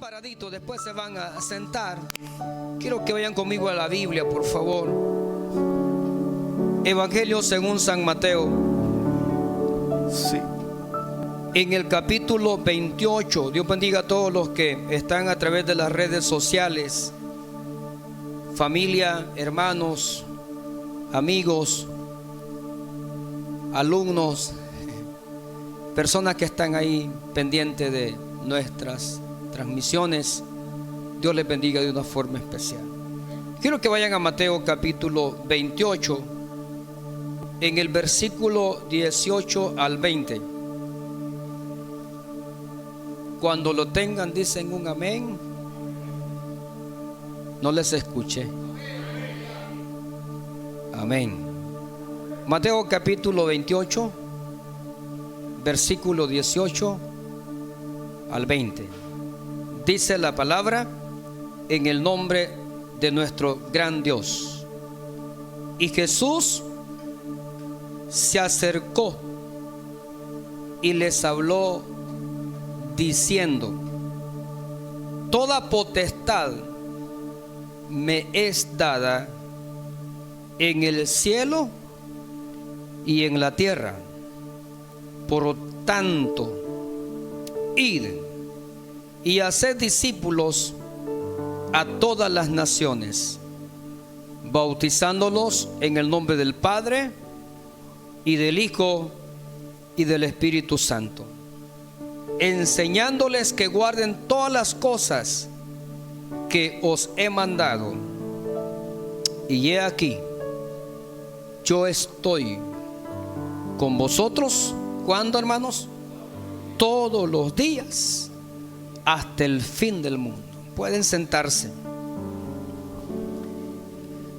paraditos, después se van a sentar. Quiero que vayan conmigo a la Biblia, por favor. Evangelio según San Mateo. Sí. En el capítulo 28. Dios bendiga a todos los que están a través de las redes sociales. Familia, hermanos, amigos, alumnos, personas que están ahí pendientes de nuestras transmisiones. Dios les bendiga de una forma especial. Quiero que vayan a Mateo capítulo 28, en el versículo 18 al 20. Cuando lo tengan, dicen un amén. No les escuché. Amén. Mateo capítulo 28, versículo 18 al 20. Dice la palabra en el nombre de nuestro gran Dios. Y Jesús se acercó y les habló diciendo: toda potestad me es dada en el cielo y en la tierra. Por tanto, id y haced discípulos a todas las naciones, bautizándolos en el nombre del Padre y del Hijo y del Espíritu Santo, enseñándoles que guarden todas las cosas que os he mandado. Y he aquí, yo estoy con vosotros. ¿Cuándo, hermanos? Todos los días, hasta el fin del mundo. Pueden sentarse.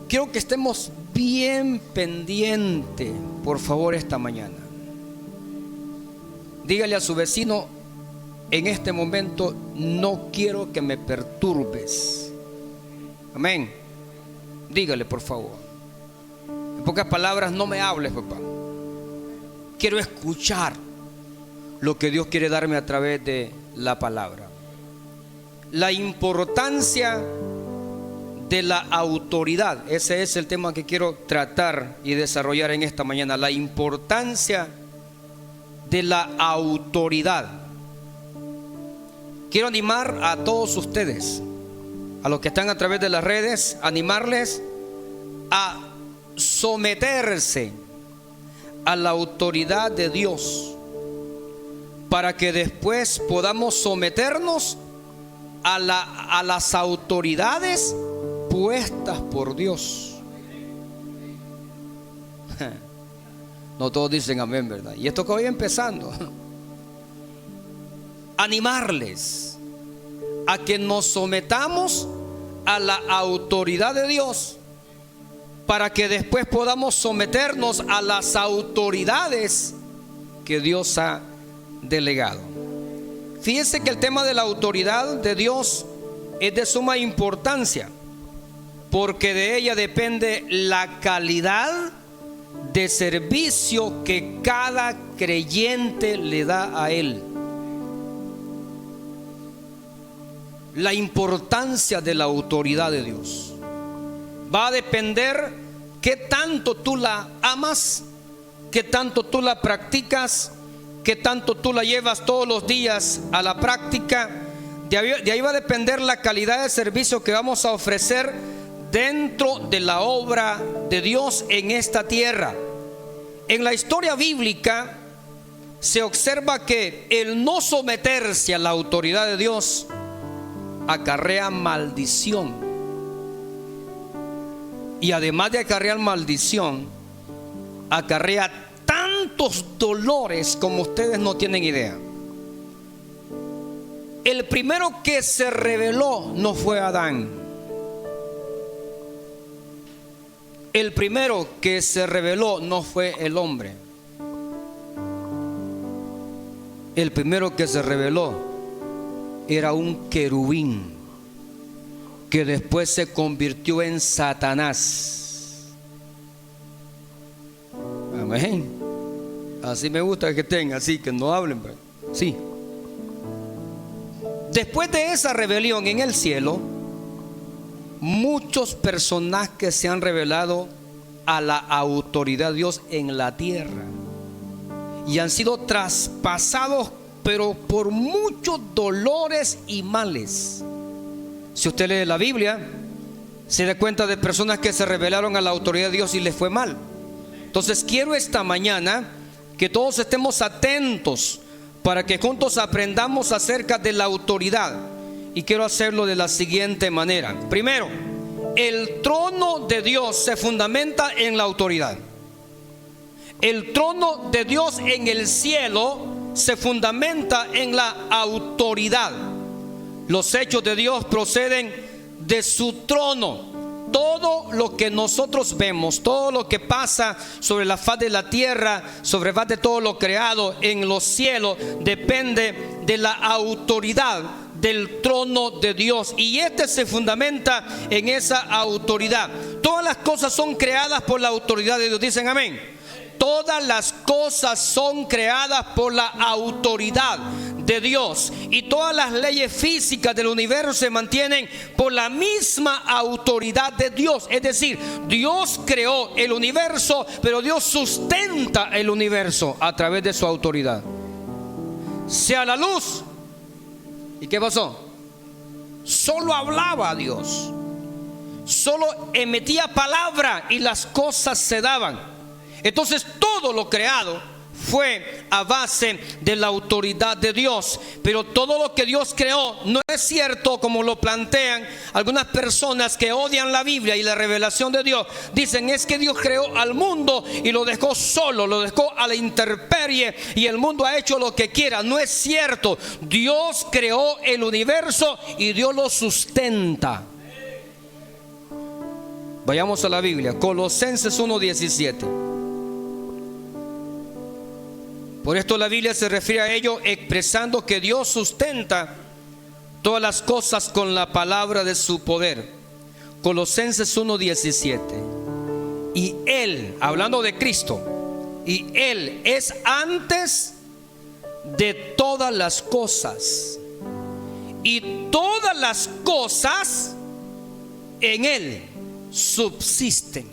Quiero que estemos bien pendientes, por favor, esta mañana. Dígale a su vecino: en este momento no quiero que me perturbes. Amén. Dígale, por favor. En pocas palabras, no me hables, papá. Quiero escuchar lo que Dios quiere darme a través de la palabra. La importancia de la autoridad. Ese es el tema que quiero tratar y desarrollar en esta mañana. La importancia de la autoridad. Quiero animar a todos ustedes, a los que están a través de las redes, animarles a someterse a la autoridad de Dios, para que después podamos someternos a las autoridades puestas por Dios. No todos dicen amén, ¿verdad? Y esto que voy empezando. Animarles a que nos sometamos a la autoridad de Dios, para que después podamos someternos a las autoridades que Dios ha delegado. Fíjense que el tema de la autoridad de Dios es de suma importancia, porque de ella depende la calidad de servicio que cada creyente le da a Él. La importancia de la autoridad de Dios va a depender qué tanto tú la amas, qué tanto tú la practicas, qué tanto tú la llevas todos los días a la práctica. De ahí va a depender la calidad de servicio que vamos a ofrecer dentro de la obra de Dios en esta tierra. En la historia bíblica se observa que el no someterse a la autoridad de Dios acarrea maldición. Y además de acarrear maldición, acarrea tantos dolores como ustedes no tienen idea. El primero que se rebeló no fue Adán. El primero que se rebeló no fue el hombre. El primero que se rebeló era un querubín, que después se convirtió en Satanás. Amén. Así me gusta que estén, así que no hablen, pero sí. Después de esa rebelión en el cielo, muchos personajes se han revelado a la autoridad de Dios en la tierra y han sido traspasados, pero por muchos dolores y males. Si usted lee la Biblia, se da cuenta de personas que se rebelaron a la autoridad de Dios y les fue mal. Entonces quiero esta mañana que todos estemos atentos para que juntos aprendamos acerca de la autoridad. Y quiero hacerlo de la siguiente manera. Primero, el trono de Dios se fundamenta en la autoridad. El trono de Dios en el cielo se fundamenta en la autoridad. Los hechos de Dios proceden de su trono. Todo lo que nosotros vemos, todo lo que pasa sobre la faz de la tierra, sobre la faz de todo lo creado en los cielos, depende de la autoridad del trono de Dios, y este se fundamenta en esa autoridad. Todas las cosas son creadas por la autoridad de Dios. Dicen amén. Todas las cosas son creadas por la autoridad de Dios, y todas las leyes físicas del universo se mantienen por la misma autoridad de Dios. Es decir, Dios creó el universo, pero Dios sustenta el universo a través de su autoridad. Sea la luz. ¿Y qué pasó? Solo hablaba a Dios, solo emitía palabra y las cosas se daban. Entonces todo lo creado fue a base de la autoridad de Dios. Pero todo lo que Dios creó no es cierto como lo plantean algunas personas que odian la Biblia y la revelación de Dios. Dicen, es que Dios creó al mundo y lo dejó solo, lo dejó a la intemperie y el mundo ha hecho lo que quiera. No es cierto. Dios creó el universo y Dios lo sustenta. Vayamos a la Biblia, Colosenses 1:17. Por esto la Biblia se refiere a ello expresando que Dios sustenta todas las cosas con la palabra de su poder. Colosenses 1:17. Y Él, hablando de Cristo, y Él es antes de todas las cosas, y todas las cosas en Él subsisten.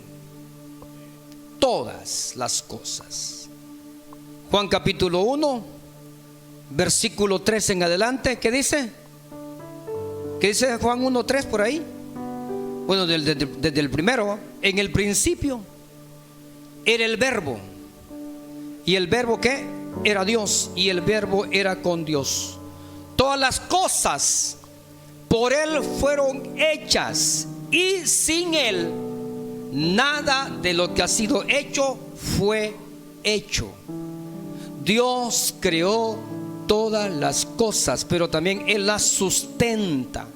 Todas las cosas. Juan capítulo 1, versículo 3 en adelante. ¿Qué dice? ¿Qué dice Juan 1:3 por ahí? Bueno, desde el primero. En el principio era el verbo. ¿Y el verbo qué? Era Dios. Y el verbo era con Dios. Todas las cosas por Él fueron hechas, y sin Él nada de lo que ha sido hecho fue hecho. Dios creó todas las cosas, pero también Él las sustenta.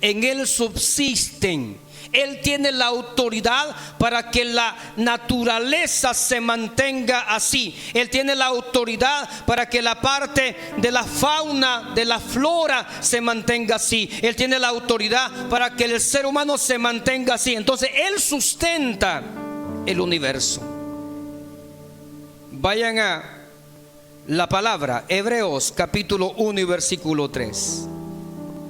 En Él subsisten. Él tiene la autoridad para que la naturaleza se mantenga así. Él tiene la autoridad para que la parte de la fauna, de la flora se mantenga así. Él tiene la autoridad para que el ser humano se mantenga así. Entonces Él sustenta el universo. Vayan a la palabra Hebreos capítulo 1 y versículo 3,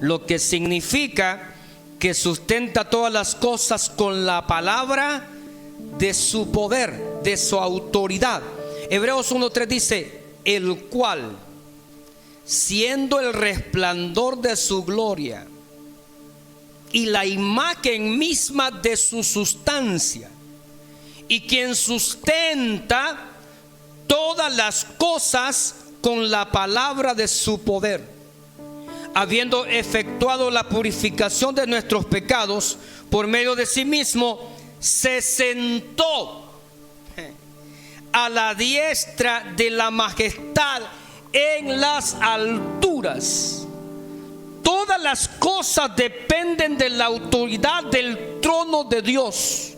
lo que significa que sustenta todas las cosas con la palabra de su poder, de su autoridad. Hebreos 1:3 dice, el cual, siendo el resplandor de su gloria y la imagen misma de su sustancia, y quien sustenta todas las cosas con la palabra de su poder, habiendo efectuado la purificación de nuestros pecados por medio de sí mismo, se sentó a la diestra de la majestad en las alturas. Todas las cosas dependen de la autoridad del trono de Dios.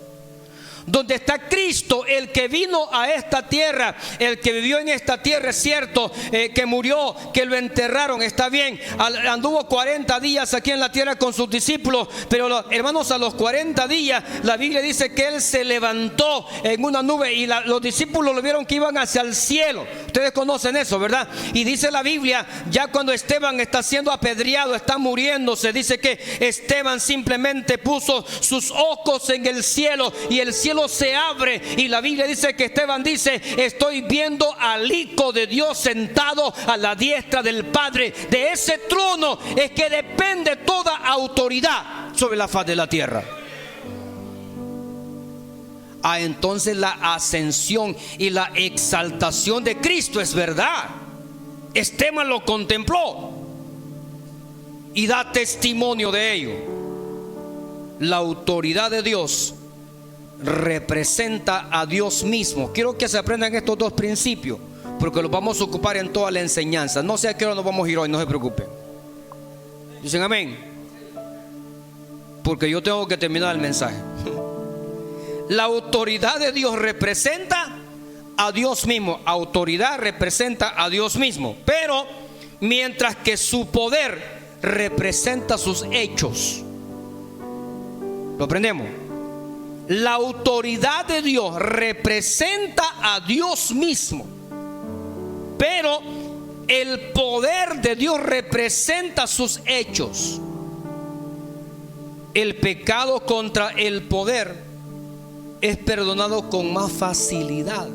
Donde está Cristo, el que vino a esta tierra, el que vivió en esta tierra, es cierto, que murió, que lo enterraron, está bien, anduvo 40 días aquí en la tierra con sus discípulos, pero hermanos, a los 40 días la Biblia dice que Él se levantó en una nube y los discípulos lo vieron que iban hacia el cielo. Ustedes conocen eso, ¿verdad? Y dice la Biblia, ya cuando Esteban está siendo apedreado, está muriéndose, dice que Esteban simplemente puso sus ojos en el cielo y el cielo se abre, y la Biblia dice que Esteban dice: estoy viendo al Hijo de Dios sentado a la diestra del Padre. De ese trono es que depende toda autoridad sobre la faz de la tierra. Entonces la ascensión y la exaltación de Cristo es verdad. Esteban lo contempló y da testimonio de ello. La autoridad de Dios representa a Dios mismo. Quiero que se aprendan estos dos principios, porque los vamos a ocupar en toda la enseñanza. No sé a qué hora nos vamos a ir hoy, no se preocupen. Dicen amén, porque yo tengo que terminar el mensaje. La autoridad de Dios representa a Dios mismo. Autoridad representa a Dios mismo. Pero mientras que su poder representa sus hechos. ¿Lo aprendemos? La autoridad de Dios representa a Dios mismo. Pero el poder de Dios representa sus hechos. El pecado contra el poder es perdonado con más facilidad,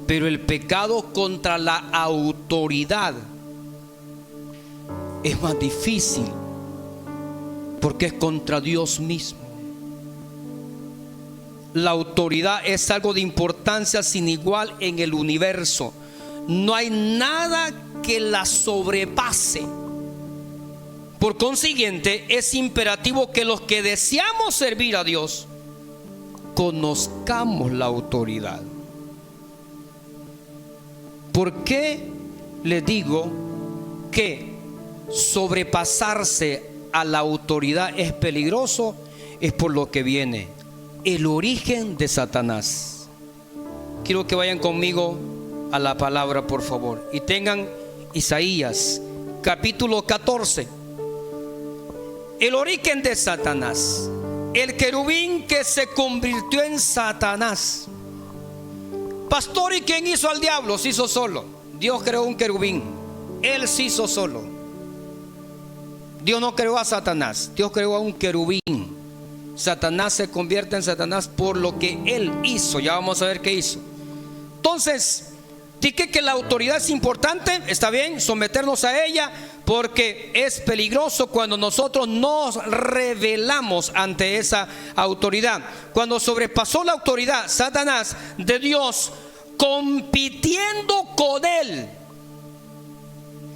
pero el pecado contra la autoridad es más difícil, porque es contra Dios mismo. La autoridad es algo de importancia sin igual en el universo. No hay nada que la sobrepase. Por consiguiente, es imperativo que los que deseamos servir a Dios conozcamos la autoridad. ¿Por qué les digo que sobrepasarse a la autoridad es peligroso? Es por lo que viene: el origen de Satanás. Quiero que vayan conmigo a la palabra, por favor, y tengan Isaías capítulo 14. El origen de Satanás. El querubín que se convirtió en Satanás. Pastor, ¿y quién hizo al diablo? Se hizo solo. Dios creó un querubín. Él se hizo solo. Dios no creó a Satanás. Dios creó a un querubín. Satanás se convierte en Satanás por lo que él hizo. Ya vamos a ver qué hizo. Entonces, dije que la autoridad es importante. Está bien, someternos a ella, porque es peligroso cuando nosotros nos rebelamos ante esa autoridad. Cuando sobrepasó la autoridad Satanás de Dios, compitiendo con él,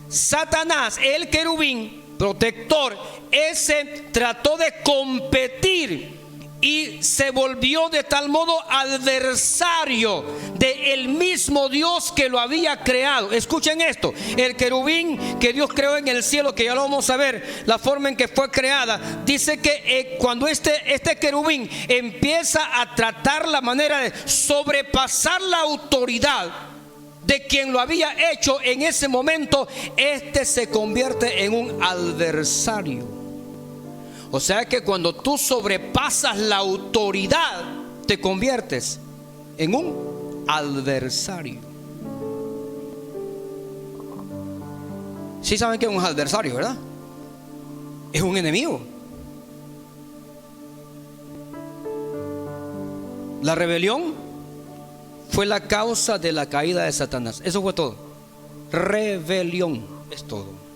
Satanás, el querubín protector, ese trató de competir y se volvió de tal modo adversario del mismo Dios que lo había creado. Escuchen esto: el querubín que Dios creó en el cielo, que ya lo vamos a ver, la forma en que fue creada, dice que cuando este querubín empieza a tratar la manera de sobrepasar la autoridad de quien lo había hecho, en ese momento se convierte en un adversario. O sea que cuando tú sobrepasas la autoridad, te conviertes en un adversario. ¿Sí saben que es un adversario, verdad? Es un enemigo. La rebelión fue la causa de la caída de Satanás. Eso fue todo. Rebelión es todo.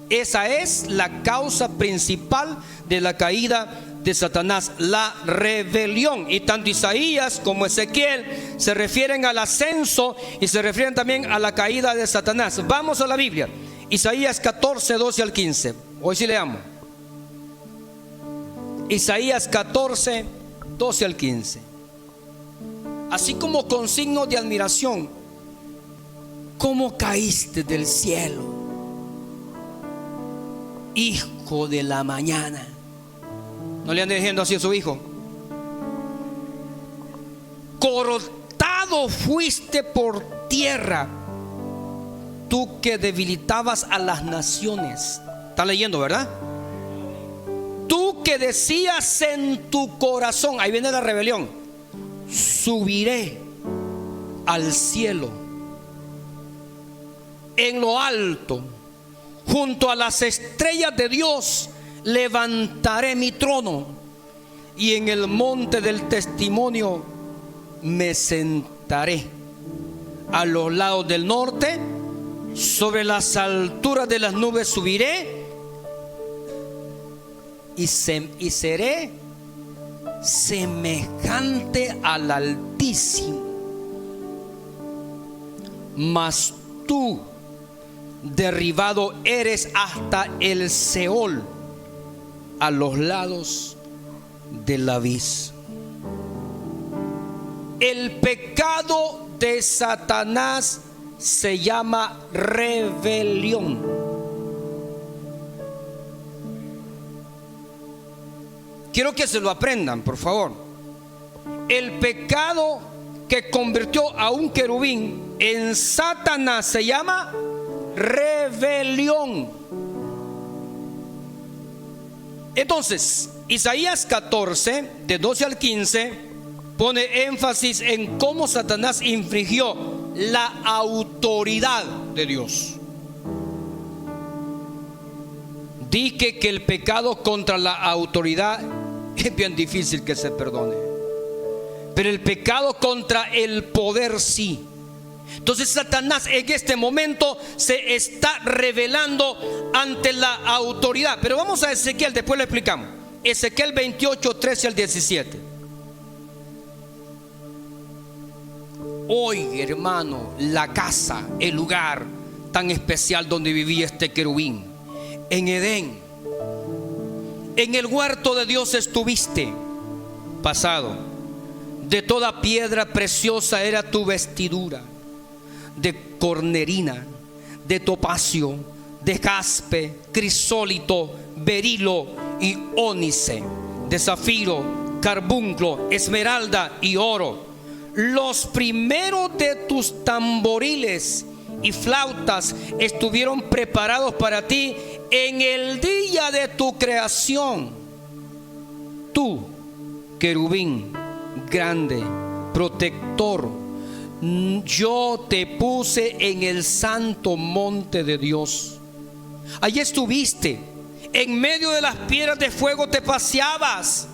Esa es la causa principal de la caída de Satanás, la rebelión. Y tanto Isaías como Ezequiel se refieren al ascenso y se refieren también a la caída de Satanás. Vamos a la Biblia. Isaías 14, 12 al 15. Hoy sí leamos. Isaías 14, 12 al 15. Así como con signos de admiración: ¿cómo caíste del cielo, hijo de la mañana? No le ande diciendo así a su hijo. Cortado fuiste por tierra, tú que debilitabas a las naciones. Está leyendo, ¿verdad? Tú que decías en tu corazón, ahí viene la rebelión: subiré al cielo, en lo alto, junto a las estrellas de Dios, levantaré mi trono, y en el monte del testimonio me sentaré. A los lados del norte, sobre las alturas de las nubes subiré, y seré semejante al Altísimo. Mas tú, derribado eres hasta el Seol, a los lados del abismo. El pecado de Satanás se llama rebelión. Quiero que se lo aprendan, por favor. El pecado que convirtió a un querubín en Satanás se llama rebelión. Entonces, Isaías 14, de 12 al 15, pone énfasis en cómo Satanás infringió la autoridad de Dios. Dije que el pecado contra la autoridad es bien difícil que se perdone, pero el pecado contra el poder sí. Entonces Satanás en este momento se está revelando ante la autoridad. Pero vamos a Ezequiel, después lo explicamos. Ezequiel 28, 13 al 17. Hoy, hermano, la casa, el lugar tan especial donde vivía este querubín, en Edén, en el huerto de Dios estuviste. Pasado. De toda piedra preciosa era tu vestidura, de cornerina, de topacio, de jaspe, crisólito, berilo y ónice, de zafiro, carbunclo, esmeralda y oro. Los primeros de tus tamboriles y flautas estuvieron preparados para ti en el día de tu creación. Tú, querubín grande, protector, yo te puse en el santo monte de Dios. Allí estuviste, en medio de las piedras de fuego te paseabas.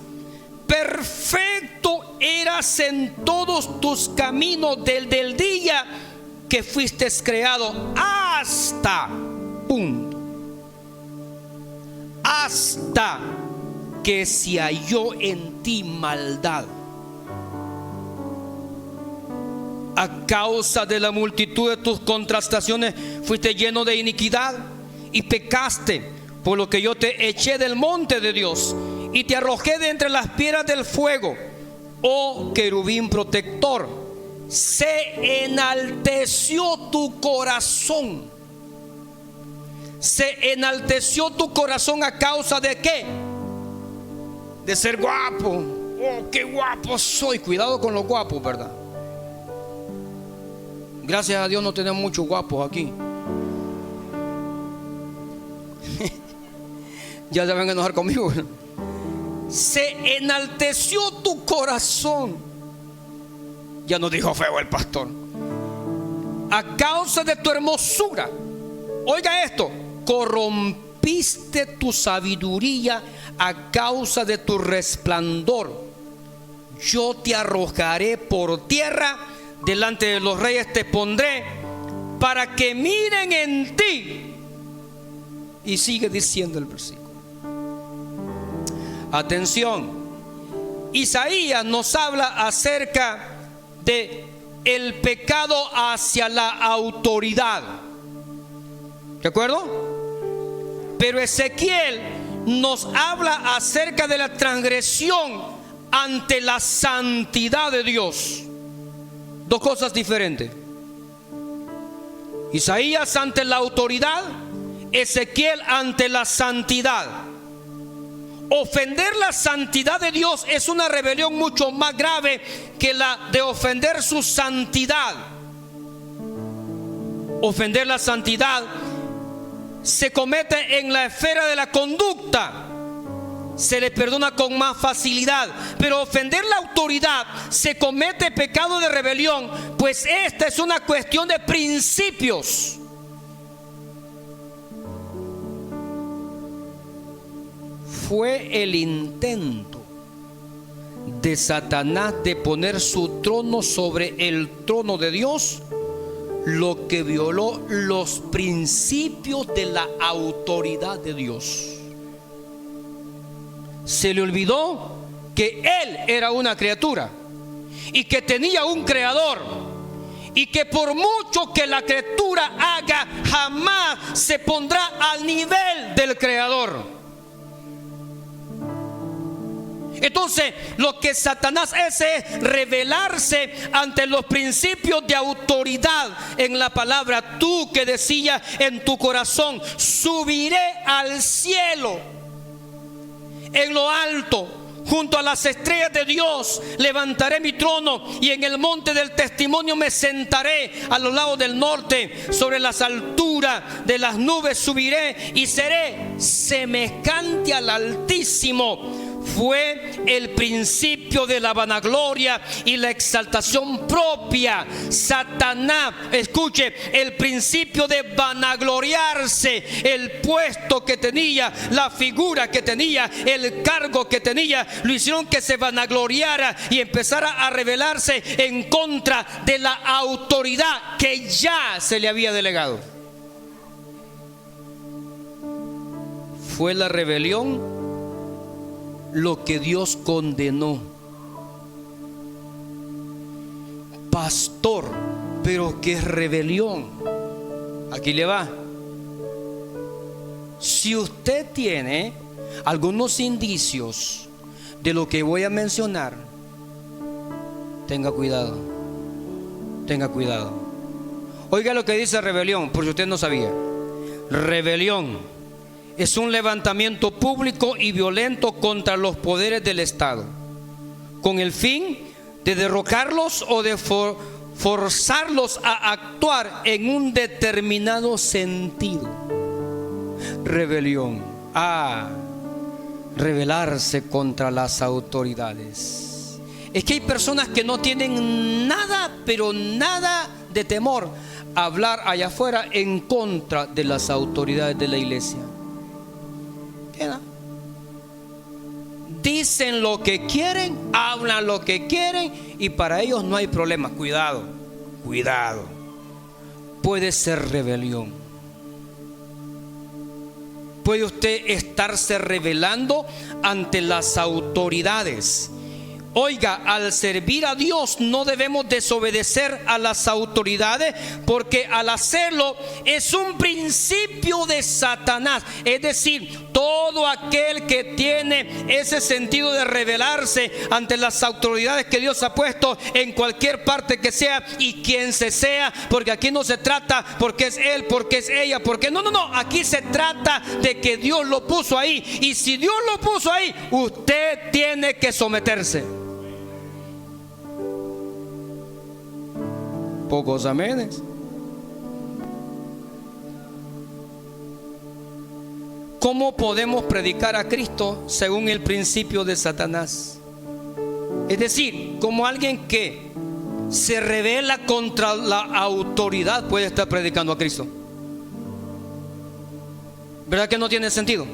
Perfecto eras en todos tus caminos desde el día que fuiste creado hasta punto, hasta que se halló en ti maldad. A causa de la multitud de tus contrastaciones fuiste lleno de iniquidad y pecaste, por lo que yo te eché del monte de Dios y te arrojé de entre las piedras del fuego. Oh querubín protector, se enalteció tu corazón. Se enalteció tu corazón a causa de ¿qué? De ser guapo. Oh, qué guapo soy. Cuidado con los guapos, ¿verdad? Gracias a Dios no tenemos muchos guapos aquí. Ya se van a enojar conmigo. Se enalteció tu corazón. Ya nos dijo feo el pastor. A causa de tu hermosura. Oiga esto. Corrompiste tu sabiduría a causa de tu resplandor. Yo te arrojaré por tierra, delante de los reyes te pondré, para que miren en ti. Y sigue diciendo el versículo. Atención, Isaías nos habla acerca de el pecado hacia la autoridad. ¿De acuerdo? Pero Ezequiel nos habla acerca de la transgresión ante la santidad de Dios. Dos cosas diferentes. Isaías ante la autoridad, Ezequiel ante la santidad. Ofender la santidad de Dios es una rebelión mucho más grave que la de ofender su santidad. Ofender la santidad se comete en la esfera de la conducta, se le perdona con más facilidad. Pero ofender la autoridad se comete pecado de rebelión, pues esta es una cuestión de principios. Fue el intento de Satanás de poner su trono sobre el trono de Dios lo que violó los principios de la autoridad de Dios. Se le olvidó que él era una criatura y que tenía un creador, y que por mucho que la criatura haga, jamás se pondrá al nivel del creador. Entonces, lo que Satanás hace es rebelarse ante los principios de autoridad en la palabra. Tú que decías en tu corazón: subiré al cielo, en lo alto, junto a las estrellas de Dios, levantaré mi trono, y en el monte del testimonio me sentaré a los lados del norte, sobre las alturas de las nubes subiré y seré semejante al Altísimo. Fue el principio de la vanagloria y la exaltación propia. Satanás, escuche, el principio de vanagloriarse, el puesto que tenía, la figura que tenía, el cargo que tenía, lo hicieron que se vanagloriara y empezara a rebelarse en contra de la autoridad que ya se le había delegado. Fue la rebelión lo que Dios condenó. Pastor, pero qué rebelión. Aquí le va. Si usted tiene algunos indicios de lo que voy a mencionar, tenga cuidado. Tenga cuidado. Oiga lo que dice rebelión, por si usted no sabía. Rebelión es un levantamiento público y violento contra los poderes del Estado, con el fin de derrocarlos o de forzarlos a actuar en un determinado sentido. Rebelión. Rebelarse contra las autoridades. Es que hay personas que no tienen nada, pero nada de temor a hablar allá afuera en contra de las autoridades de la iglesia. Dicen lo que quieren, hablan lo que quieren, y para ellos no hay problema. Cuidado, cuidado. Puede ser rebelión. Puede usted estarse rebelando ante las autoridades. Oiga, al servir a Dios no debemos desobedecer a las autoridades, porque al hacerlo es un principio de Satanás. Es decir, todo aquel que tiene ese sentido de rebelarse ante las autoridades que Dios ha puesto en cualquier parte que sea y quien se sea, porque aquí no se trata porque es él, porque es ella, porque no, aquí se trata de que Dios lo puso ahí, y si Dios lo puso ahí, usted tiene que someterse. Pocos amenes. ¿Cómo podemos predicar a Cristo según el principio de Satanás? Es decir, como alguien que se rebela contra la autoridad puede estar predicando a Cristo. ¿Verdad que no tiene sentido?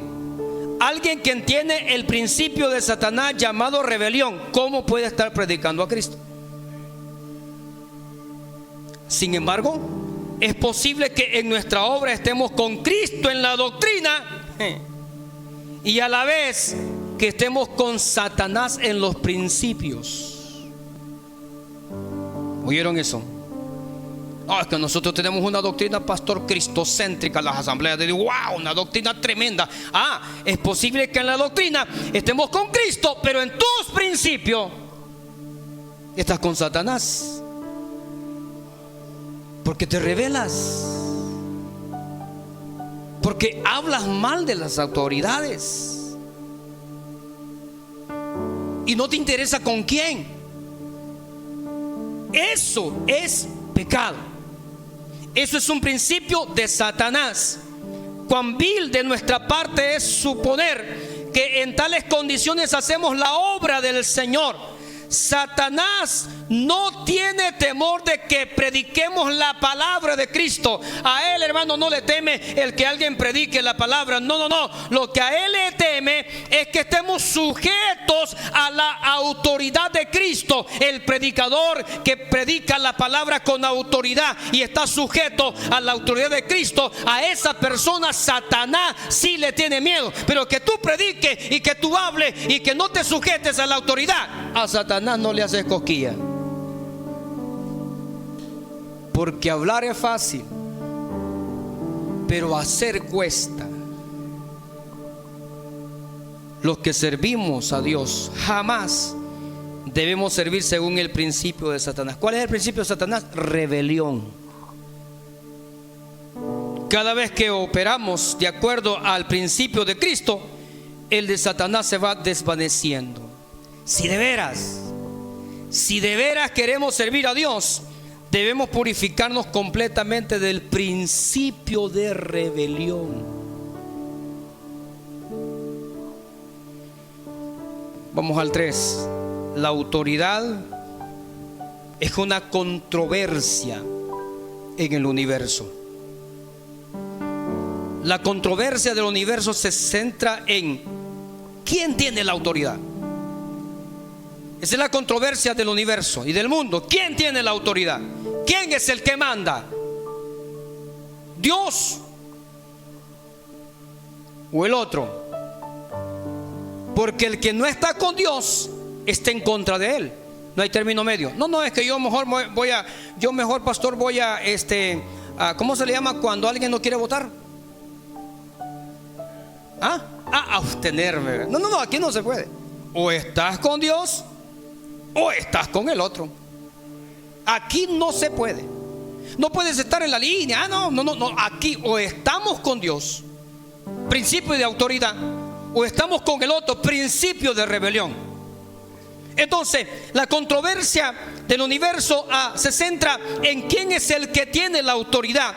Alguien que tiene el principio de Satanás llamado rebelión, ¿cómo puede estar predicando a Cristo? Sin embargo, es posible que en nuestra obra estemos con Cristo en la doctrina y a la vez que estemos con Satanás en los principios. ¿Oyeron eso? Es que nosotros tenemos una doctrina, pastor, cristocéntrica, las asambleas de Dios. ¡Wow! Una doctrina tremenda. Es posible que en la doctrina estemos con Cristo, pero en tus principios estás con Satanás. Porque te rebelas, porque hablas mal de las autoridades y no te interesa con quién. Eso es pecado. Eso es un principio de Satanás. Cuán vil de nuestra parte es suponer que en tales condiciones hacemos la obra del Señor. Satanás no tiene temor de que prediquemos la palabra de Cristo. A él, hermano, no le teme el que alguien predique la palabra. No. Lo que a él le teme es que estemos sujetos a la autoridad de Cristo. El predicador que predica la palabra con autoridad y está sujeto a la autoridad de Cristo, a esa persona Satanás sí le tiene miedo. Pero que tú prediques y que tú hables y que no te sujetes a la autoridad, a Satanás no le haces cosquilla. Porque hablar es fácil, pero hacer cuesta. Los que servimos a Dios jamás debemos servir según el principio de Satanás. ¿Cuál es el principio de Satanás? Rebelión. Cada vez que operamos de acuerdo al principio de Cristo, el de Satanás se va desvaneciendo. Si de veras queremos servir a Dios, debemos purificarnos completamente del principio de rebelión. Vamos al 3. La autoridad es una controversia en el universo. La controversia del universo se centra en ¿quién tiene la autoridad? Esa es la controversia del universo y del mundo. ¿Quién tiene la autoridad? ¿Quién es el que manda? ¿Dios o el otro? Porque el que no está con Dios está en contra de él. No hay término medio. No, es que yo mejor pastor, voy a ¿cómo se le llama cuando alguien no quiere votar? Abstenerme. No, aquí no se puede. O estás con Dios o estás con el otro. Aquí no se puede. No puedes estar en la línea. No. Aquí o estamos con Dios, principio de autoridad, o estamos con el otro, principio de rebelión. Entonces, la controversia del universo se centra en quién es el que tiene la autoridad.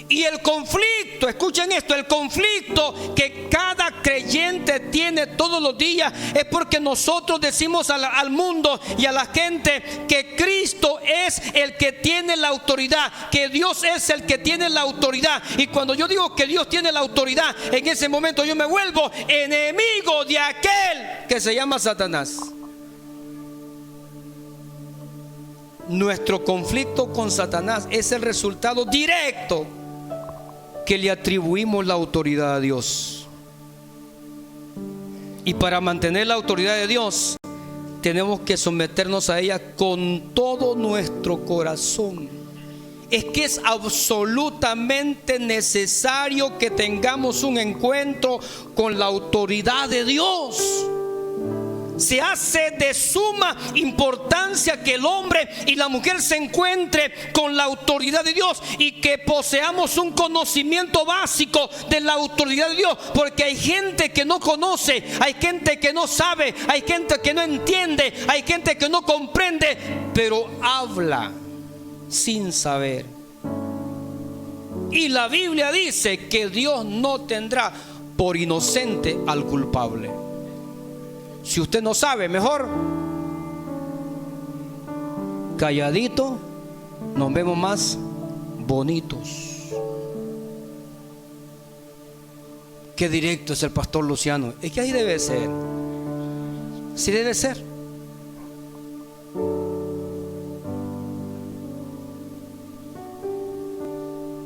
Y el conflicto, escuchen esto, el conflicto que cada creyente tiene todos los días es porque nosotros decimos al mundo y a la gente que Cristo es el que tiene la autoridad, que Dios es el que tiene la autoridad. Y cuando yo digo que Dios tiene la autoridad, en ese momento yo me vuelvo enemigo de aquel que se llama Satanás. Nuestro conflicto con Satanás es el resultado directo que le atribuimos la autoridad a Dios. Y para mantener la autoridad de Dios, tenemos que someternos a ella con todo nuestro corazón. Es que es absolutamente necesario que tengamos un encuentro con la autoridad de Dios. Se hace de suma importancia que el hombre y la mujer se encuentren con la autoridad de Dios y que poseamos un conocimiento básico de la autoridad de Dios, porque hay gente que no conoce, hay gente que no sabe, hay gente que no entiende, hay gente que no comprende, pero habla sin saber. Y la Biblia dice que Dios no tendrá por inocente al culpable. Si usted no sabe, mejor calladito, nos vemos más bonitos. Qué directo es el pastor Luciano. Es que así debe ser. Sí debe ser.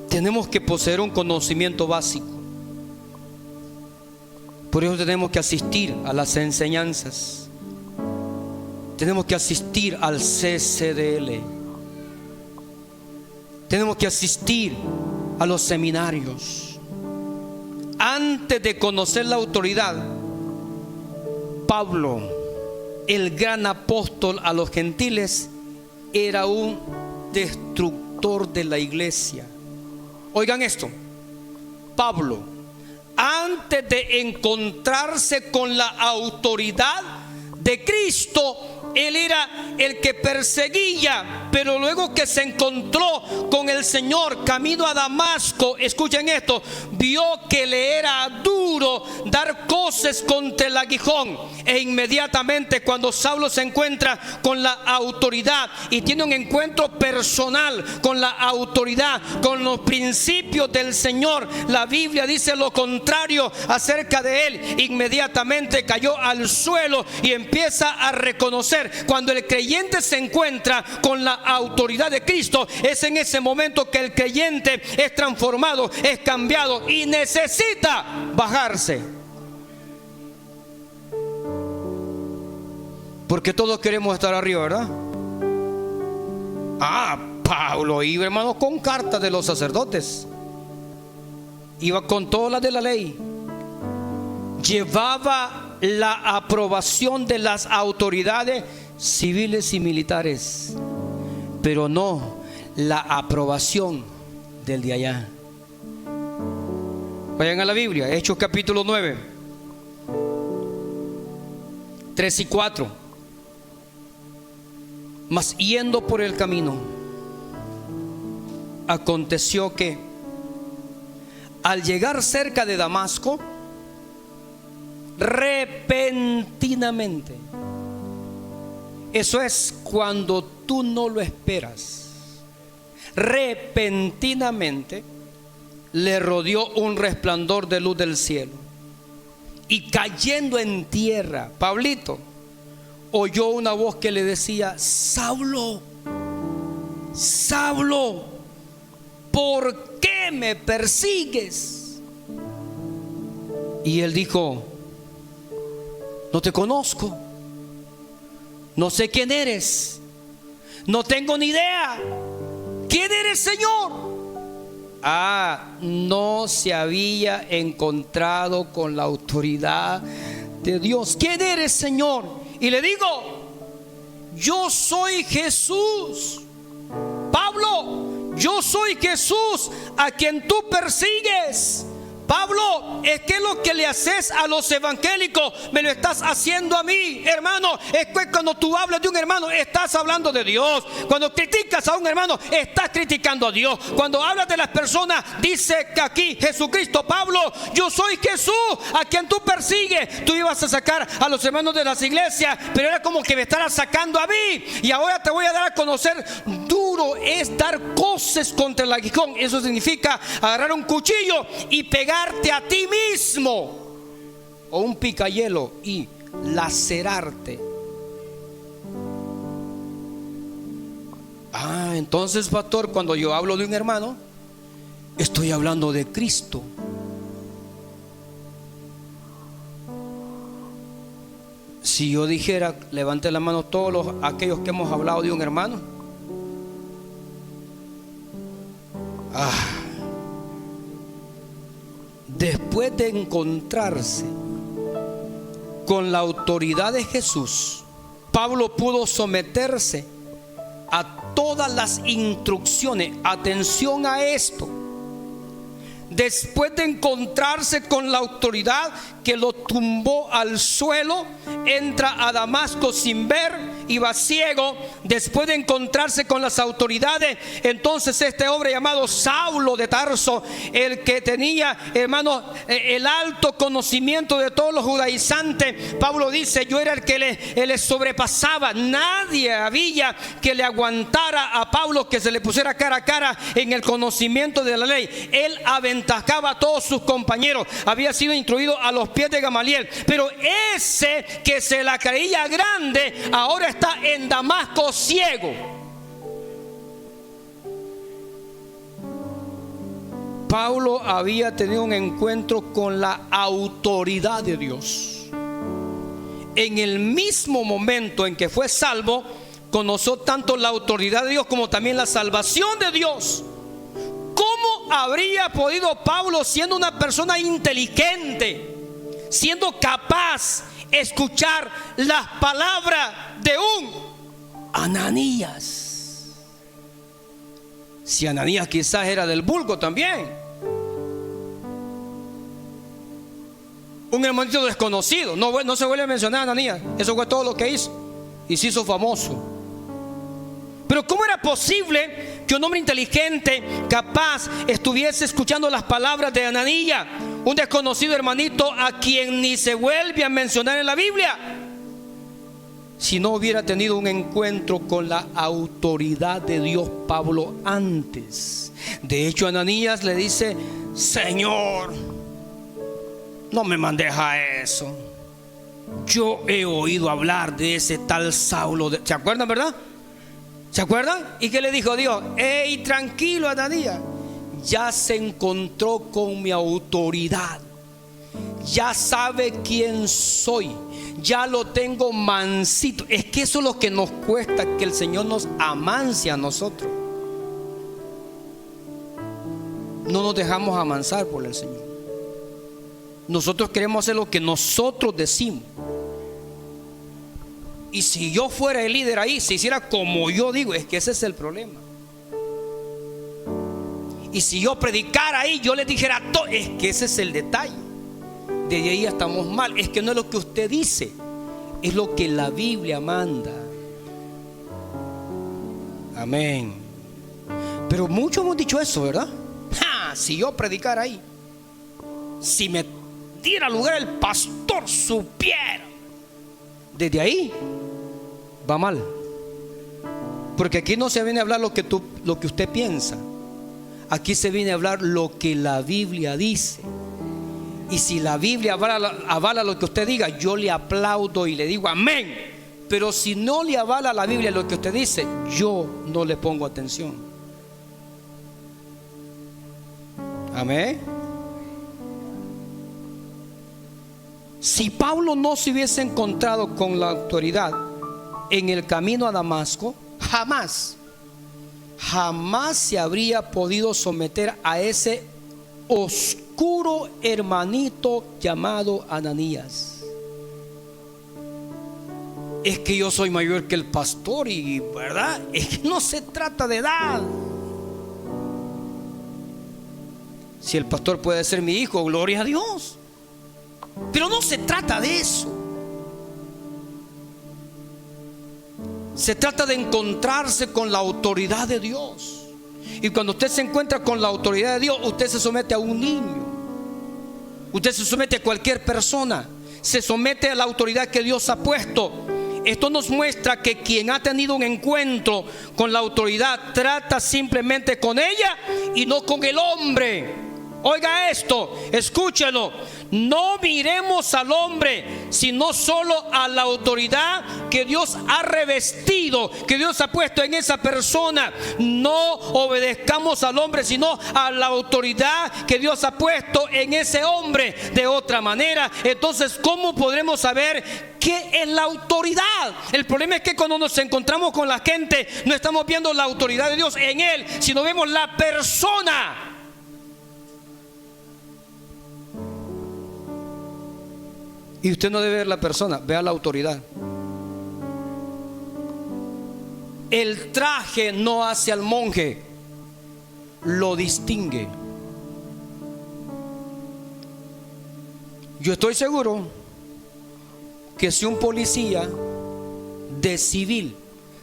Tenemos que poseer un conocimiento básico. Por eso tenemos que asistir a las enseñanzas. Tenemos que asistir al CCDL. Tenemos que asistir a los seminarios. Antes de conocer la autoridad, Pablo, el gran apóstol a los gentiles, era un destructor de la iglesia. Oigan esto, Pablo, antes de encontrarse con la autoridad de Cristo, él era el que perseguía pero luego que se encontró con el Señor camino a Damasco, escuchen esto, vio que le era duro dar coces contra el aguijón. E inmediatamente cuando Saulo se encuentra con la autoridad y tiene un encuentro personal con la autoridad, con los principios del Señor, la Biblia dice lo contrario acerca de él. Inmediatamente cayó al suelo y empieza a reconocer. Cuando el creyente se encuentra con la autoridad de Cristo, es en ese momento que el creyente es transformado, es cambiado y necesita bajarse. Porque todos queremos estar arriba, ¿verdad? Pablo iba, hermanos, con cartas de los sacerdotes, iba con todas las de la ley, llevaba la aprobación de las autoridades civiles y militares, pero no la aprobación del de allá. Vayan a la Biblia, Hechos capítulo 9, 3 y 4. Mas yendo por el camino, aconteció que al llegar cerca de Damasco, repentinamente, eso es cuando tú no lo esperas, repentinamente le rodeó un resplandor de luz del cielo, y cayendo en tierra, Pablito oyó una voz que le decía: Saulo, Saulo, ¿por qué me persigues? Y él dijo: no te conozco, no sé quién eres, no tengo ni idea. ¿Quién eres, Señor? No se había encontrado con la autoridad de Dios. ¿Quién eres, Señor? Y le digo: yo soy Jesús. Pablo, yo soy Jesús a quien tú persigues. Pablo, es que lo que le haces a los evangélicos me lo estás haciendo a mí, hermano. Es que cuando tú hablas de un hermano, estás hablando de Dios. Cuando criticas a un hermano, estás criticando a Dios. Cuando hablas de las personas, dice que aquí Jesucristo: Pablo, yo soy Jesús a quien tú persigues. Tú ibas a sacar a los hermanos de las iglesias, pero era como que me estaras sacando a mí. Y ahora te voy a dar a conocer: duro es dar coces contra el aguijón. Eso significa agarrar un cuchillo y pegarte a ti mismo, o un picayelo y lacerarte. Entonces, pastor, cuando yo hablo de un hermano, estoy hablando de Cristo. Si yo dijera, levante la mano todos aquellos que hemos hablado de un hermano, después de encontrarse con la autoridad de Jesús, Pablo pudo someterse a todas las instrucciones. Atención a esto. Después de encontrarse con la autoridad que lo tumbó al suelo, entra a Damasco sin ver, iba ciego. Después de encontrarse con las autoridades, entonces este hombre llamado Saulo de Tarso, el que tenía, hermano, el alto conocimiento de todos los judaizantes, Pablo dice: yo era el que le sobrepasaba. Nadie había que le aguantara a Pablo, que se le pusiera cara a cara en el conocimiento de la ley. Él aventajaba a todos sus compañeros. Había sido instruido a los pies de Gamaliel. Pero ese que se la creía grande, ahora está en Damasco ciego. Pablo había tenido un encuentro con la autoridad de Dios. En el mismo momento en que fue salvo, conoció tanto la autoridad de Dios como también la salvación de Dios. ¿Cómo habría podido Pablo, siendo una persona inteligente, siendo capaz de escuchar las palabras de un Ananías? Si Ananías quizás era del vulgo también, un hermanito desconocido. No se vuelve a mencionar a Ananías. Eso fue todo lo que hizo y se hizo famoso. Pero ¿cómo era posible que un hombre inteligente, capaz, estuviese escuchando las palabras de Ananías, un desconocido hermanito a quien ni se vuelve a mencionar en la Biblia, si no hubiera tenido un encuentro con la autoridad de Dios Pablo antes? De hecho, Ananías le dice: Señor, no me mandes a eso. Yo he oído hablar de ese tal Saulo. ¿Se acuerdan, verdad? ¿Se acuerdan? ¿Y qué le dijo Dios? Hey, tranquilo, Ananías, ya se encontró con mi autoridad, ya sabe quién soy, ya lo tengo mansito. Es que eso es lo que nos cuesta, que el Señor nos amanse a nosotros. No nos dejamos amansar por el Señor. Nosotros queremos hacer lo que nosotros decimos. Y si yo fuera el líder ahí, se hiciera como yo digo. Es que ese es el problema. Y si yo predicara ahí, yo les dijera todo. Es que ese es el detalle. Desde ahí estamos mal. Es que no es lo que usted dice, es lo que la Biblia manda. Amén. Pero muchos hemos dicho eso, ¿verdad? Si yo predicara ahí, si me diera lugar el pastor supiera. Desde ahí va mal. Porque aquí no se viene a hablar lo que usted piensa. Aquí se viene a hablar lo que la Biblia dice. Y si la Biblia avala lo que usted diga, yo le aplaudo y le digo amén. Pero si no le avala la Biblia lo que usted dice, yo no le pongo atención. Amén. Si Pablo no se hubiese encontrado con la autoridad en el camino a Damasco, jamás se habría podido someter a ese oscuro hermanito llamado Ananías. Es que yo soy mayor que el pastor, y verdad, es que no se trata de edad. Si el pastor puede ser mi hijo, gloria a Dios. Pero no se trata de eso. Se trata de encontrarse con la autoridad de Dios. Y cuando usted se encuentra con la autoridad de Dios, usted se somete a un niño. Usted se somete a cualquier persona. Se somete a la autoridad que Dios ha puesto. Esto nos muestra que quien ha tenido un encuentro con la autoridad trata simplemente con ella y no con el hombre. Oiga esto, escúchelo. No miremos al hombre, sino solo a la autoridad que Dios ha revestido, que Dios ha puesto en esa persona. No obedezcamos al hombre, sino a la autoridad que Dios ha puesto en ese hombre. De otra manera, entonces, ¿cómo podremos saber qué es la autoridad? El problema es que cuando nos encontramos con la gente, no estamos viendo la autoridad de Dios en él, sino vemos la persona. Y usted no debe ver la persona, vea la autoridad. El traje no hace al monje, lo distingue. Yo estoy seguro que si un policía de civil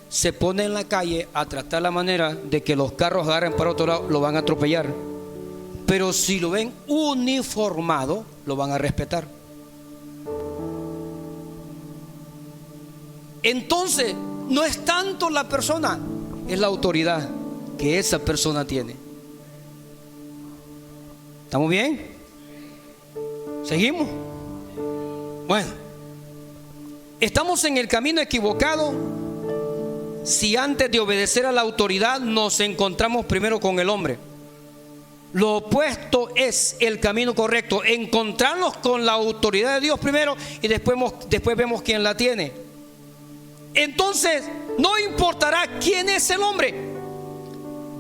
se pone en la calle a tratar la manera de que los carros agarren para otro lado, lo van a atropellar. Pero si lo ven uniformado, lo van a respetar. Entonces, no es tanto la persona, es la autoridad que esa persona tiene. ¿Estamos bien? ¿Seguimos? Bueno, estamos en el camino equivocado si antes de obedecer a la autoridad nos encontramos primero con el hombre. Lo opuesto es el camino correcto: encontrarnos con la autoridad de Dios primero y después vemos quién la tiene. Entonces, no importará quién es el hombre.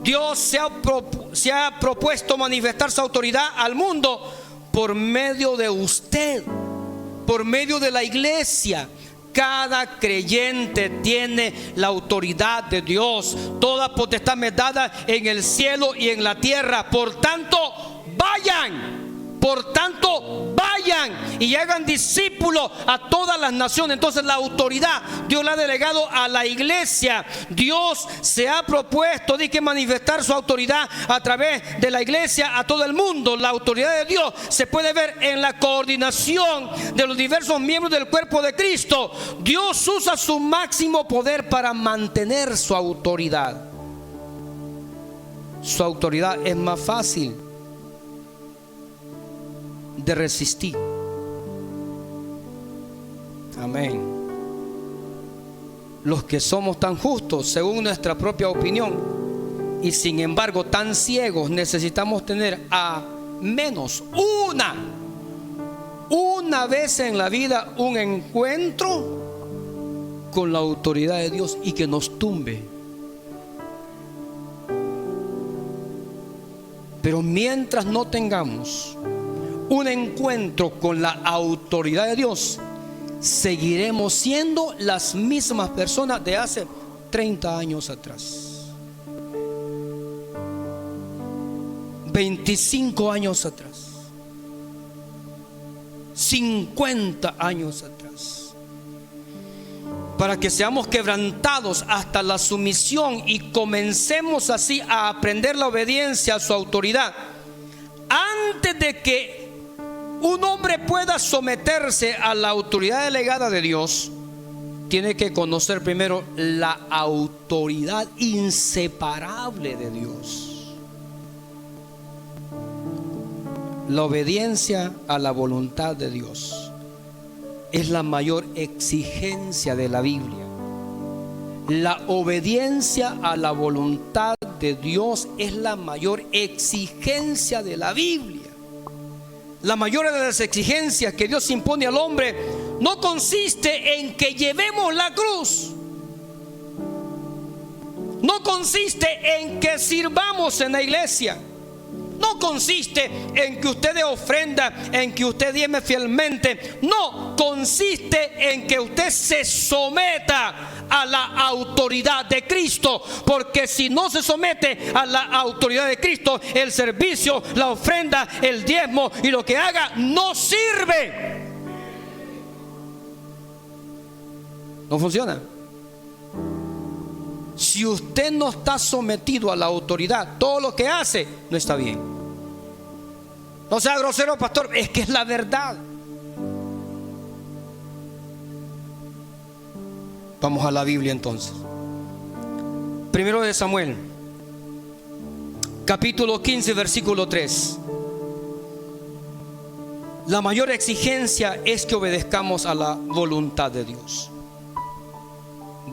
Dios se ha propuesto manifestar su autoridad al mundo por medio de usted, por medio de la iglesia. Cada creyente tiene la autoridad de Dios. Toda potestad me es dada en el cielo y en la tierra. Por tanto, vayan y hagan discípulos a todas las naciones. Entonces la autoridad Dios la ha delegado a la iglesia. Dios se ha propuesto de que manifestar su autoridad a través de la iglesia a todo el mundo. La autoridad de Dios se puede ver en la coordinación de los diversos miembros del cuerpo de Cristo. Dios usa su máximo poder para mantener su autoridad. Su autoridad es más fácil de resistir. Amén. Los que somos tan justos según nuestra propia opinión y sin embargo tan ciegos, necesitamos tener a menos una vez en la vida un encuentro con la autoridad de Dios y que nos tumbe. Pero mientras no tengamos un encuentro con la autoridad de Dios, seguiremos siendo las mismas personas de hace 30 años atrás, 25 años atrás, 50 años atrás. Para que seamos quebrantados hasta la sumisión y comencemos así a aprender la obediencia a su autoridad. Antes de que un hombre pueda someterse a la autoridad delegada de Dios, tiene que conocer primero la autoridad inseparable de Dios. La obediencia a la voluntad de Dios es la mayor exigencia de la Biblia. La obediencia a la voluntad de Dios es la mayor exigencia de la Biblia. La mayor de las exigencias que Dios impone al hombre no consiste en que llevemos la cruz, no consiste en que sirvamos en la iglesia, no consiste en que usted dé ofrenda, en que usted diezme fielmente. No, consiste en que usted se someta a la autoridad de Cristo. Porque si no se somete a la autoridad de Cristo, el servicio, la ofrenda, el diezmo y lo que haga no sirve. No funciona. Si usted no está sometido a la autoridad, todo lo que hace no está bien. No sea grosero, pastor, es que es la verdad. Vamos a la Biblia entonces. Primero de Samuel, capítulo 15, versículo 3. La mayor exigencia es que obedezcamos a la voluntad de Dios.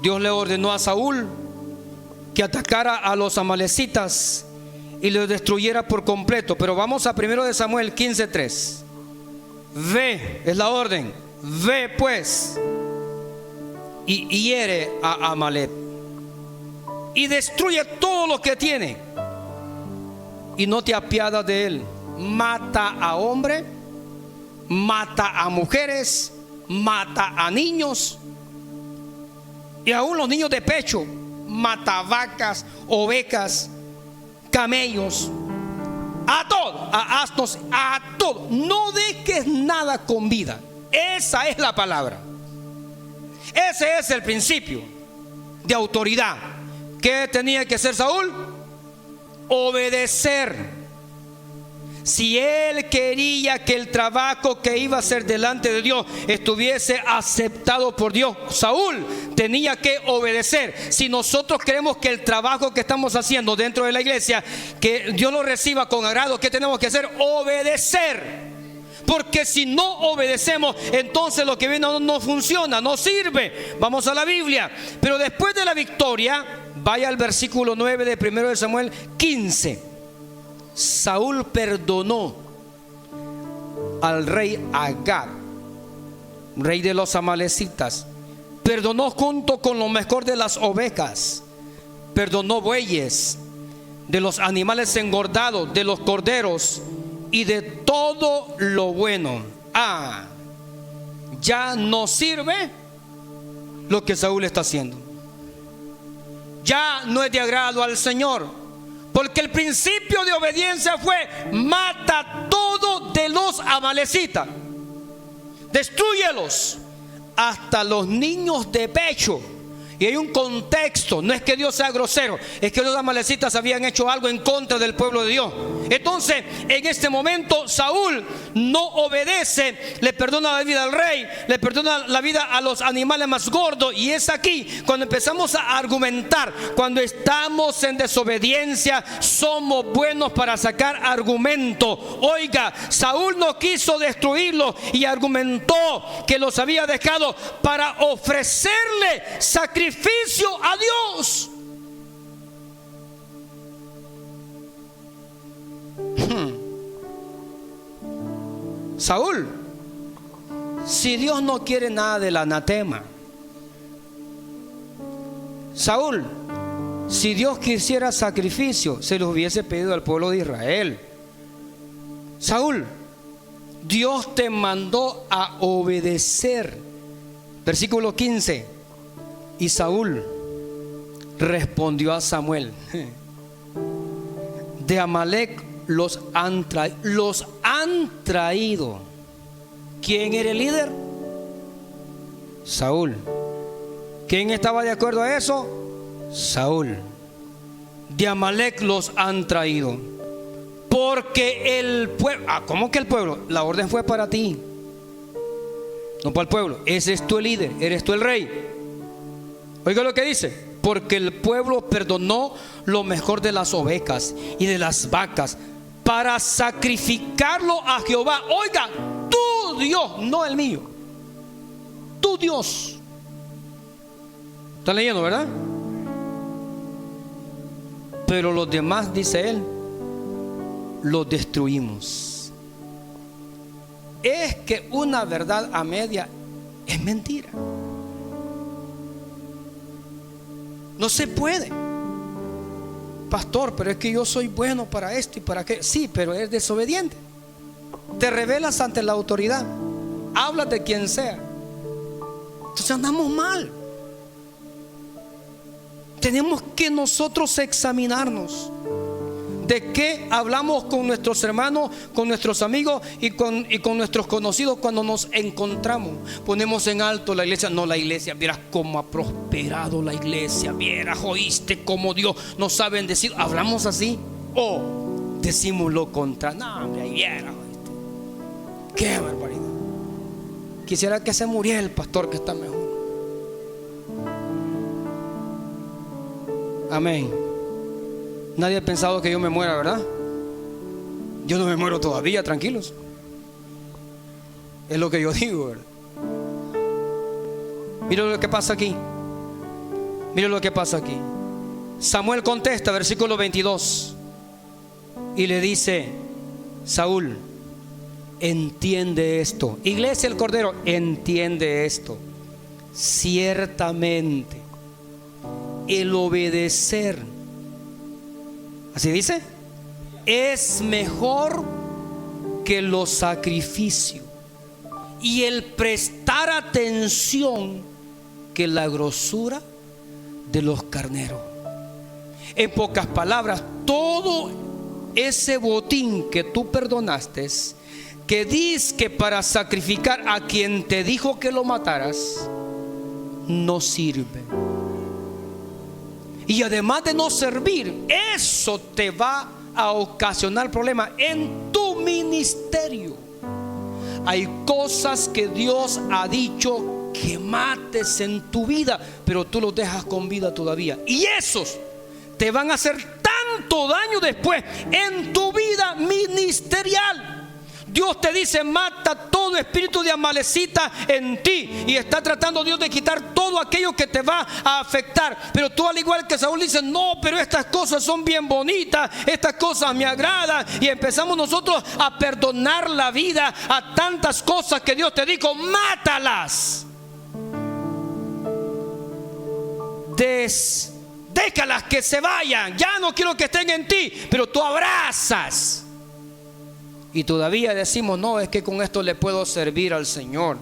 Dios le ordenó a Saúl que atacara a los amalecitas y los destruyera por completo. Pero vamos a 1 de Samuel 15:3. Ve, es la orden. Ve pues y hiere a Amalec y destruye todo lo que tiene y no te apiadas de él. Mata a hombres, mata a mujeres, mata a niños y aún los niños de pecho. Mata vacas, ovejas, camellos, a todo, a asnos, a todo. No dejes nada con vida. Esa es la palabra. Ese es el principio de autoridad. ¿Qué tenía que hacer Saúl? Obedecer. Si él quería que el trabajo que iba a hacer delante de Dios estuviese aceptado por Dios, Saúl tenía que obedecer. Si nosotros queremos que el trabajo que estamos haciendo dentro de la iglesia, que Dios lo reciba con agrado, ¿qué tenemos que hacer? Obedecer. Porque si no obedecemos, entonces lo que viene no funciona, no sirve. Vamos a la Biblia. Pero después de la victoria, vaya al versículo 9 de 1 de Samuel 15. Saúl perdonó al rey Agag, rey de los amalecitas. Perdonó junto con lo mejor de las ovejas. Perdonó bueyes, de los animales engordados, de los corderos y de todo lo bueno. Ya no sirve lo que Saúl está haciendo. Ya no es de agrado al Señor. Porque el principio de obediencia fue: mata todo de los amalecitas. Destrúyelos, hasta los niños de pecho. Y hay un contexto, no es que Dios sea grosero, es que los amalecitas habían hecho algo en contra del pueblo de Dios. Entonces, en este momento, Saúl no obedece, le perdona la vida al rey, le perdona la vida a los animales más gordos. Y es aquí cuando empezamos a argumentar. Cuando estamos en desobediencia, somos buenos para sacar argumento. Oiga, Saúl no quiso destruirlos y argumentó que los había dejado para ofrecerle sacrificio a Dios. Saúl, si Dios no quiere nada del anatema, Saúl, si Dios quisiera sacrificio, se lo hubiese pedido al pueblo de Israel. Saúl, Dios te mandó a obedecer. Versículo 15. Y Saúl respondió a Samuel: de Amalec los han traído. ¿Quién era el líder? Saúl. ¿Quién estaba de acuerdo a eso? Saúl. De Amalec los han traído. Porque el pueblo... ¿cómo que el pueblo? La orden fue para ti, no para el pueblo. Ese es tú el líder, eres tú el rey. Oiga lo que dice: porque el pueblo perdonó lo mejor de las ovejas y de las vacas para sacrificarlo a Jehová. Oiga, tu Dios, no el mío, tu Dios. ¿Están leyendo, verdad? Pero los demás, dice él, los destruimos. Es que una verdad a media es mentira. No se puede. Pastor, pero es que yo soy bueno para esto y para aquello. Sí, pero eres desobediente. Te rebelas ante la autoridad. Hablas de quien sea. Entonces andamos mal. Tenemos que nosotros examinarnos. ¿De qué hablamos con nuestros hermanos, con nuestros amigos y con nuestros conocidos cuando nos encontramos? Ponemos en alto la iglesia. No, la iglesia, vieras cómo ha prosperado la iglesia, vieras, oíste cómo Dios nos ha bendecido. ¿Hablamos así? O decimos lo contrario. No, hombre, ahí vieras, oíste. Qué barbaridad. Quisiera que se muriera el pastor, que está mejor. Amén. Nadie ha pensado que yo me muera, ¿verdad? Yo no me muero todavía, tranquilos. Es lo que yo digo, ¿verdad? Mira lo que pasa aquí. Mira lo que pasa aquí. Samuel contesta, versículo 22, y le dice: Saúl, entiende esto. Iglesia del Cordero, entiende esto. Ciertamente el obedecer, así dice, es mejor que los sacrificios, y el prestar atención que la grosura de los carneros. En pocas palabras, todo ese botín que tú perdonaste, que dices que para sacrificar a quien te dijo que lo mataras, no sirve. Y además de no servir, eso te va a ocasionar problemas en tu ministerio. Hay cosas que Dios ha dicho que mates en tu vida, pero tú los dejas con vida todavía, y esos te van a hacer tanto daño después en tu vida ministerial. Dios te dice: mata todo espíritu de amalecita en ti, y está tratando Dios de quitar todo aquello que te va a afectar. Pero tú, al igual que Saúl, dices: no, pero estas cosas son bien bonitas, estas cosas me agradan, y empezamos nosotros a perdonar la vida a tantas cosas que Dios te dijo: mátalas, déjalas que se vayan, ya no quiero que estén en ti. Pero tú abrazas. Y todavía decimos: no, es que con esto le puedo servir al Señor.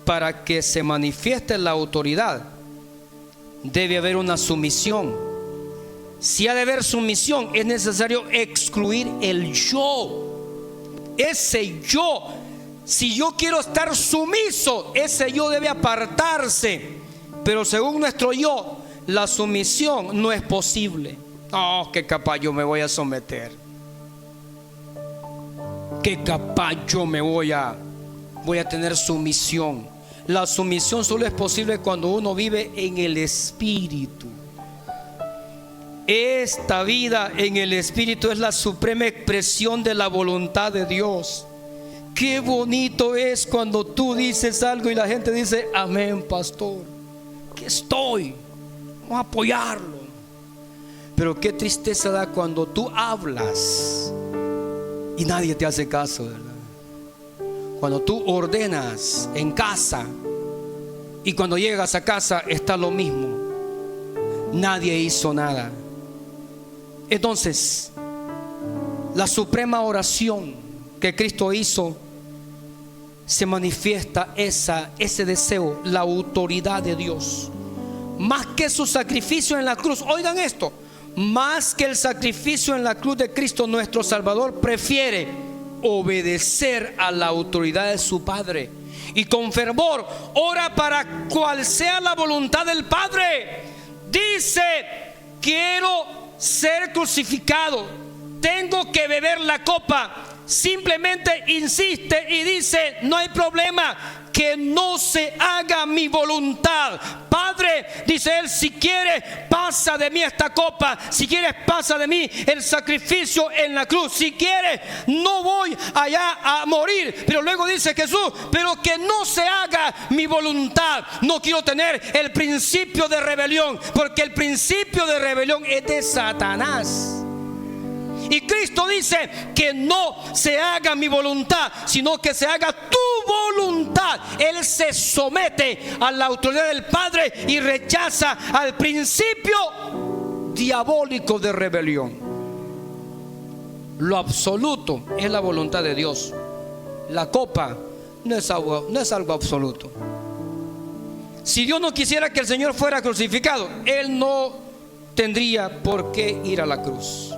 Para que se manifieste la autoridad, debe haber una sumisión. Si ha de haber sumisión, es necesario excluir el yo. Ese yo Si yo quiero estar sumiso, ese yo debe apartarse. Pero según nuestro yo, la sumisión no es posible. Oh, qué capaz yo me voy a someter. Qué capaz yo me voy a tener sumisión. La sumisión solo es posible cuando uno vive en el Espíritu. Esta vida en el Espíritu es la suprema expresión de la voluntad de Dios. Qué bonito es cuando tú dices algo y la gente dice: amén, pastor, aquí estoy, vamos a apoyarlo. Pero qué tristeza da cuando tú hablas y nadie te hace caso, ¿verdad? Cuando tú ordenas en casa y cuando llegas a casa está lo mismo, nadie hizo nada. Entonces, la suprema oración que Cristo hizo, se manifiesta ese deseo, la autoridad de Dios. Más que su sacrificio en la cruz, oigan esto, más que el sacrificio en la cruz de Cristo, nuestro Salvador prefiere obedecer a la autoridad de su Padre y con fervor ora para cual sea la voluntad del Padre. Dice: quiero ser crucificado, tengo que beber la copa. Simplemente insiste y dice: no hay problema, que no se haga mi voluntad. Padre, dice él, si quieres pasa de mí esta copa, si quieres pasa de mí el sacrificio en la cruz, si quieres no voy allá a morir. Pero luego dice Jesús: pero que no se haga mi voluntad. No quiero tener el principio de rebelión, porque el principio de rebelión es de Satanás. Y Cristo dice: que no se haga mi voluntad, sino que se haga tu voluntad. Él se somete a la autoridad del Padre y rechaza al principio diabólico de rebelión. Lo absoluto es la voluntad de Dios. La copa no es algo absoluto. Si Dios no quisiera que el Señor fuera crucificado, Él no tendría por qué ir a la cruz.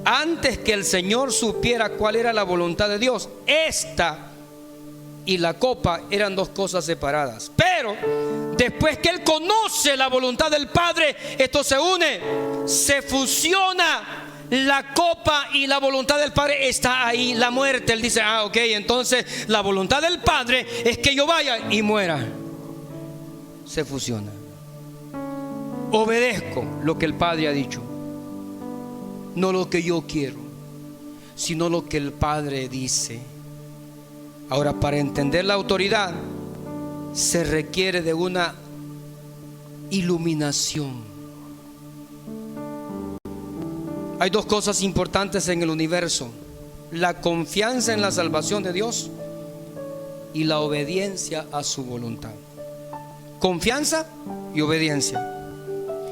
Antes que el Señor supiera cuál era la voluntad de Dios, esta y la copa eran dos cosas separadas. Pero después que Él conoce la voluntad del Padre, esto se une, se fusiona. La copa y la voluntad del Padre está ahí. La muerte, Él dice: ok, entonces la voluntad del Padre es que yo vaya y muera. Se fusiona. Obedezco lo que el Padre ha dicho. No lo que yo quiero, sino lo que el Padre dice. Ahora, para entender la autoridad se requiere de una iluminación. Hay dos cosas importantes en el universo: la confianza en la salvación de Dios y la obediencia a su voluntad. Confianza y obediencia.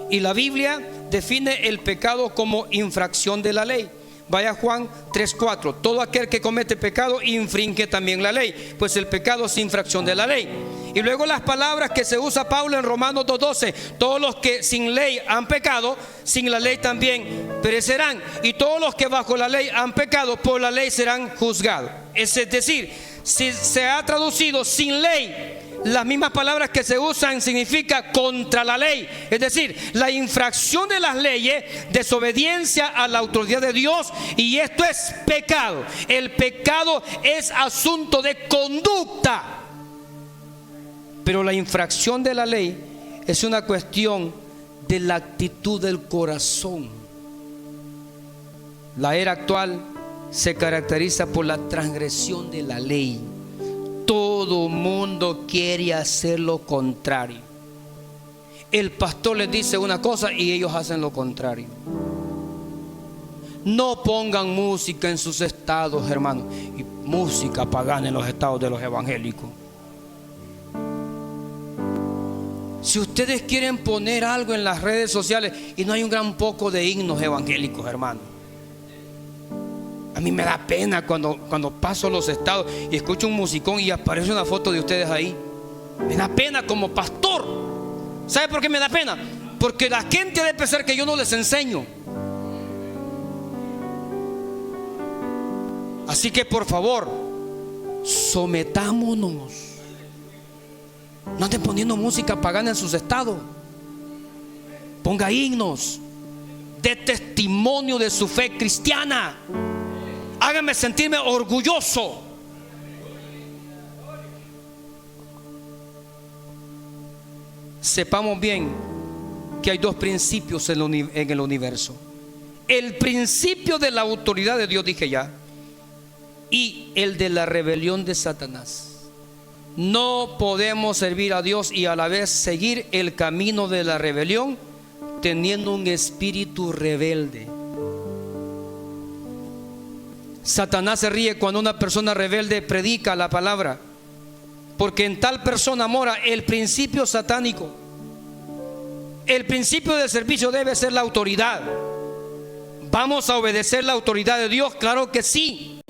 Y la Biblia define el pecado como infracción de la ley. Vaya Juan 3:4. Todo aquel que comete pecado infringe también la ley, pues el pecado es infracción de la ley. Y luego las palabras que se usa Pablo en Romanos 2:12: todos los que sin ley han pecado, sin la ley también perecerán. Y todos los que bajo la ley han pecado, por la ley serán juzgados. Es decir, si se ha traducido sin ley, las mismas palabras que se usan significa contra la ley. Es decir, la infracción de las leyes, desobediencia a la autoridad de Dios, y esto es pecado. El pecado es asunto de conducta, pero la infracción de la ley es una cuestión de la actitud del corazón. La era actual se caracteriza por la transgresión de la ley. Todo mundo quiere hacer lo contrario. El pastor les dice una cosa y ellos hacen lo contrario. No pongan música en sus estados, hermanos. Y música pagana en los estados de los evangélicos. Si ustedes quieren poner algo en las redes sociales y no hay un gran poco de himnos evangélicos, hermanos. A mí me da pena cuando paso los estados y escucho un musicón y aparece una foto de ustedes ahí. Me da pena como pastor. ¿Sabe por qué me da pena? Porque la gente debe pensar que yo no les enseño. Así que por favor, sometámonos. No anden poniendo música pagana en sus estados. Ponga himnos, dé testimonio de su fe cristiana. Hágame sentirme orgulloso. Sepamos bien que hay dos principios en el universo: el principio de la autoridad de Dios, dije ya, y el de la rebelión de Satanás. No podemos servir a Dios y a la vez seguir el camino de la rebelión teniendo un espíritu rebelde. Satanás se ríe cuando una persona rebelde predica la palabra, porque en tal persona mora el principio satánico. El principio del servicio debe ser la autoridad. ¿Vamos a obedecer la autoridad de Dios? Claro que sí.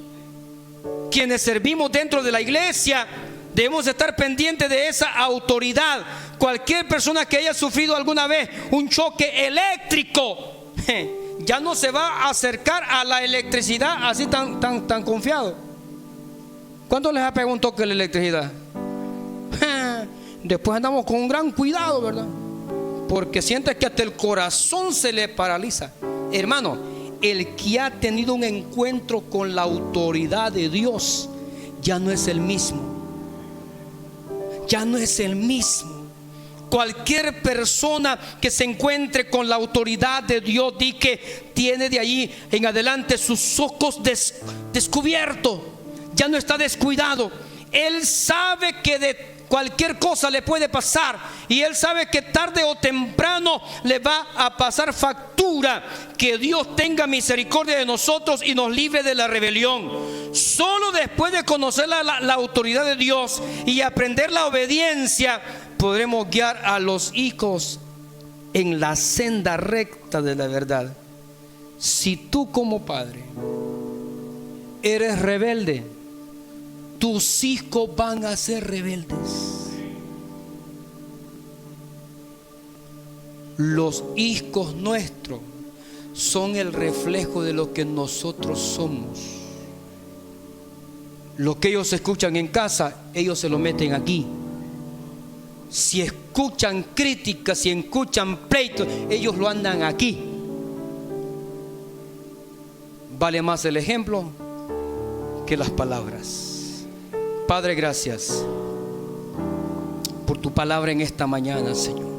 Quienes servimos dentro de la iglesia debemos estar pendientes de esa autoridad. Cualquier persona que haya sufrido alguna vez un choque eléctrico ya no se va a acercar a la electricidad así tan confiado. ¿Cuánto les ha pegado un toque de la electricidad? Después andamos con un gran cuidado, ¿verdad? Porque sientes que hasta el corazón se le paraliza. Hermano, el que ha tenido un encuentro con la autoridad de Dios ya no es el mismo. Ya no es el mismo. Cualquier persona que se encuentre con la autoridad de Dios, di que tiene de allí en adelante sus ojos descubiertos. Ya no está descuidado. Él sabe que de cualquier cosa le puede pasar, y él sabe que tarde o temprano le va a pasar factura. Que Dios tenga misericordia de nosotros y nos libre de la rebelión. Solo después de conocer la autoridad de Dios y aprender la obediencia, podremos guiar a los hijos en la senda recta de la verdad. Si tú como padre eres rebelde, tus hijos van a ser rebeldes. Los hijos nuestros son el reflejo de lo que nosotros somos. Lo que ellos escuchan en casa, ellos se lo meten aquí. Si escuchan críticas, si escuchan pleitos, ellos lo andan aquí. Vale más el ejemplo que las palabras. Padre, gracias por tu palabra en esta mañana, Señor.